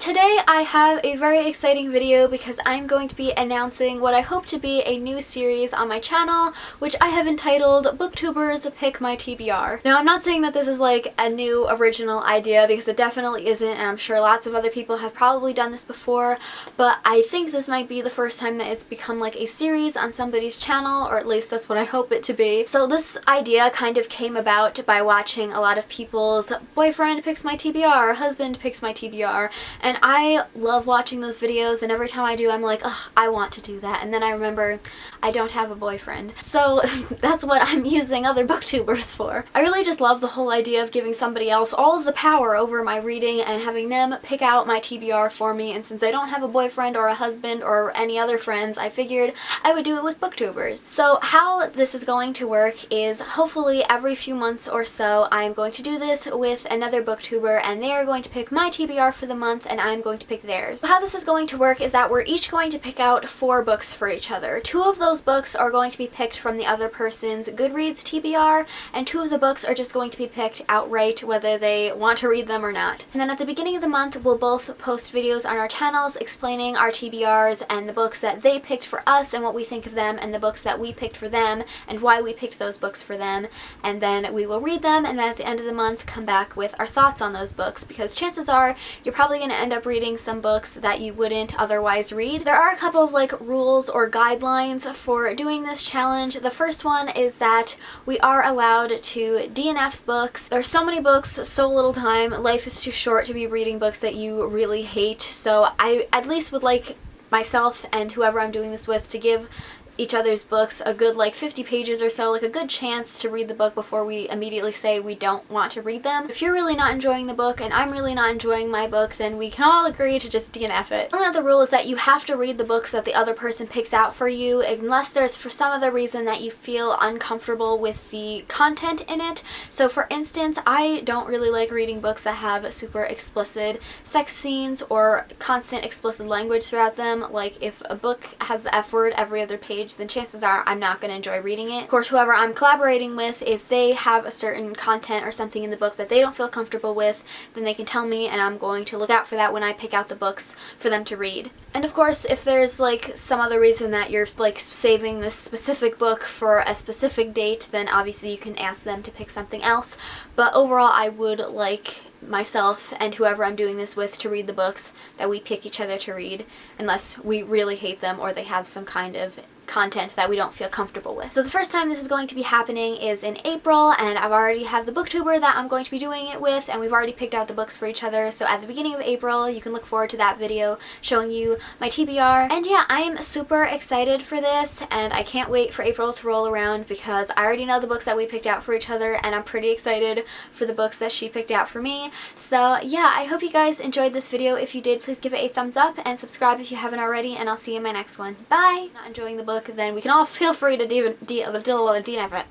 today I have a very exciting video because I'm going to be announcing what I hope to be a new series on my channel, which I have entitled BookTubers Pick My TBR. Now, I'm not saying that this is like a new original idea because it definitely isn't, and I'm sure lots of other people have probably done this before, but I think this might be the first time that it's become like a series on somebody's channel, or at least that's what I hope it to be. So this idea kind of came about by watching a lot of people's boyfriend picks my TBR, husband picks my TBR, and I love watching those videos, and every time I do I'm like, ugh, I want to do that, and then I remember I don't have a boyfriend. So that's what I'm using other booktubers for. I really just love the whole idea of giving somebody else all of the power over my reading and having them pick out my TBR for me, and since I don't have a boyfriend or a husband or any other friends, I figured I would do it with booktubers. So how this is going to work is hopefully every few months or so I'm going to do this with another booktuber, and they are going to pick my TBR for the month and I'm going to pick theirs. So how this is going to work is that we're each going to pick out 4 books for each other. 2 of those books are going to be picked from the other person's Goodreads TBR, and 2 of the books are just going to be picked outright whether they want to read them or not. And then at the beginning of the month we'll both post videos on our channels explaining our TBRs and the books that they picked for us and what we think of them, and the books that we picked for them and why we picked those books for them, and then we will read them, and then at the end of the month come back with our thoughts on those books, because chances are you're probably going to end up reading some books that you wouldn't otherwise read. There are a couple of like rules or guidelines for doing this challenge. The first one is that we are allowed to DNF books. There's so many books, so little time. Life is too short to be reading books that you really hate, so I at least would like myself and whoever I'm doing this with to give each other's books a good like 50 pages or so, like a good chance to read the book before we immediately say we don't want to read them. If you're really not enjoying the book and I'm really not enjoying my book, then we can all agree to just DNF it. The only other rule is that you have to read the books that the other person picks out for you unless there's for some other reason that you feel uncomfortable with the content in it. So for instance, I don't really like reading books that have super explicit sex scenes or constant explicit language throughout them. Like if a book has the F word every other page, then chances are I'm not going to enjoy reading it. Of course, whoever I'm collaborating with, if they have a certain content or something in the book that they don't feel comfortable with, then they can tell me, and I'm going to look out for that when I pick out the books for them to read. And of course, if there's like some other reason that you're like saving this specific book for a specific date, then obviously you can ask them to pick something else. But overall, I would like myself and whoever I'm doing this with to read the books that we pick each other to read, unless we really hate them or they have some kind of content that we don't feel comfortable with. So the first time this is going to be happening is in April, and I've already have the booktuber that I'm going to be doing it with, and we've already picked out the books for each other. So at the beginning of April you can look forward to that video showing you my TBR. And yeah, I'm super excited for this, and I can't wait for April to roll around because I already know the books that we picked out for each other, and I'm pretty excited for the books that she picked out for me. So yeah, I hope you guys enjoyed this video. If you did, please give it a thumbs up and subscribe if you haven't already, and I'll see you in my next one. Bye! Not enjoying the book, then we can all feel free to DNF it.